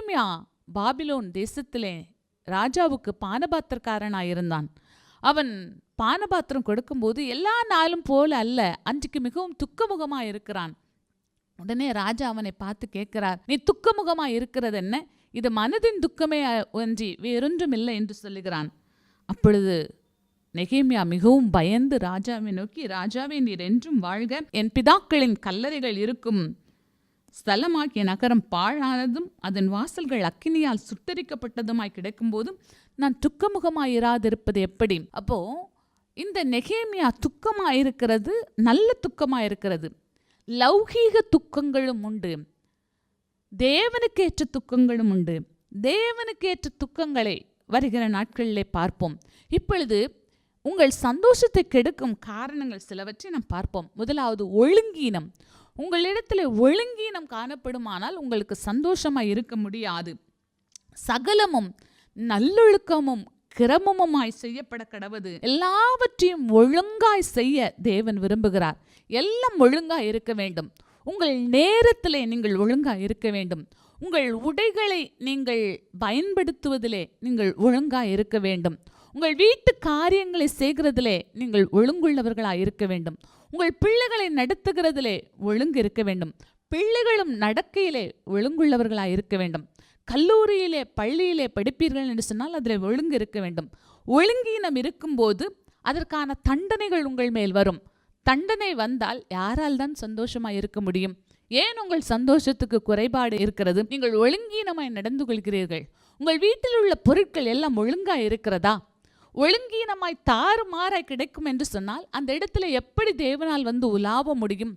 நெகேமியா பாபிலோன் தேசத்திலே ராஜாவுக்கு பானபாத்திரக்காரனாயிருந்தான். அவன் பானபாத்திரம் கொடுக்கும்போது எல்லா நாளும் போல அல்ல, அன்றைக்கு மிகவும் துக்கமுகமா இருக்கிறான். உடனே ராஜா அவனை பார்த்து கேட்கிறார், நீ துக்கமுகமா இருக்கிறது என்ன? இது மனதின் துக்கமே ஒன்றி வேறொன்றும் இல்லை என்று சொல்லுகிறான். அப்பொழுது நெகேமியா மிகவும் பயந்து ராஜாவை நோக்கி, ராஜாவே, நீர் என்றும் வாழ்க. என் பிதாக்களின் கல்லறைகள் இருக்கும் ஸ்தலமாகிய நகரம் பாழானதும் அதன் வாசல்கள் அக்கினியால் சுட்டரிக்கப்பட்டதுமாய் கிடைக்கும் போதும் நான் துக்கமுகமாயிராதிருப்பது எப்படி? அப்போ இந்த நெகேமியா துக்கமாயிருக்கிறது நல்ல துக்கமாயிருக்கிறது. லௌகீக துக்கங்களும் உண்டு, தேவனுக்கேற்ற துக்கங்களும் உண்டு. தேவனுக்கேற்ற துக்கங்களை வருகிற நாட்களிலே பார்ப்போம். இப்பொழுது உங்கள் சந்தோஷத்தை கெடுக்கும் காரணங்கள் சிலவற்றை நாம் பார்ப்போம். முதலாவது ஒழுங்கீனம். உங்களிடத்தில் ஒழுங்கீனம் காணப்படுமானால் உங்களுக்கு சந்தோஷமாய் இருக்க முடியாது. சகலமும் நல்லொழுக்கமும் கிரமமுமாய் செய்யப்பட கடவது. எல்லாவற்றையும் ஒழுங்காய் செய்ய தேவன் விரும்புகிறார். எல்லாம் ஒழுங்காய் இருக்க வேண்டும். உங்கள் நேரத்திலே நீங்கள் ஒழுங்காய் இருக்க வேண்டும். உங்கள் உடைகளை நீங்கள் பயன்படுத்துவதிலே நீங்கள் ஒழுங்காய் இருக்க வேண்டும். உங்கள் வீட்டு காரியங்களை செய்கிறதிலே நீங்கள் ஒழுங்குள்ளவர்களாய் இருக்க வேண்டும். உங்கள் பிள்ளைகளை நடத்துகிறதிலே ஒழுங்கு இருக்க வேண்டும். பிள்ளைகளும் நடக்கையிலே ஒழுங்குள்ளவர்களாய் இருக்க வேண்டும். கல்லூரியிலே பள்ளியிலே படிப்பீர்கள் என்று சொன்னால் அதில் ஒழுங்கு இருக்க வேண்டும். ஒழுங்கீனம் இருக்கும்போது அதற்கான தண்டனைகள் உங்கள் மேல் வரும். தண்டனை வந்தால் யாரால் தான் சந்தோஷமாய் இருக்க முடியும்? ஏன் உங்கள் சந்தோஷத்துக்கு குறைபாடு இருக்கிறது? நீங்கள் ஒழுங்கீனமாய் நடந்து கொள்கிறீர்கள். உங்கள் வீட்டில் உள்ள பொருட்கள் எல்லாம் ஒழுங்காய் இருக்கிறதா? ஒழுங்கீனமாய் தாறுமாறாய் கிடைக்கும் என்று சொன்னால் அந்த இடத்துல எப்படி தேவனால் வந்து உலாவ முடியும்?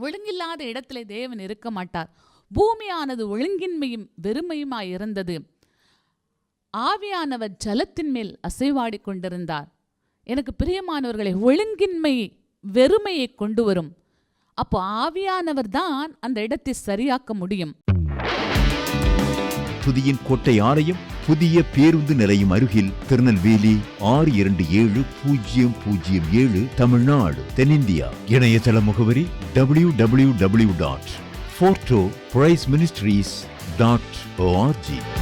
ஒழுங்கில்லாத இடத்துல தேவன் இருக்க மாட்டார். பூமியானது ஒழுங்கின்மையும் வெறுமையுமாய் இருந்தது. ஆவியானவர் ஜலத்தின் மேல் அசைவாடி கொண்டிருந்தார். எனக்கு பிரியமானவர்களை, ஒழுங்கின்மை வெறுமையை கொண்டு வரும். அப்போ ஆவியானவர் தான் அந்த இடத்தை சரியாக்க முடியும். புதியின் கோட்டை ஆலயம் புதிய பேருந்து நிலையம் அருகில், திருநெல்வேலி 620007 தமிழ்நாடு, தென்னிந்தியா. இணையதள முகவரி www.fortopriceministries.org.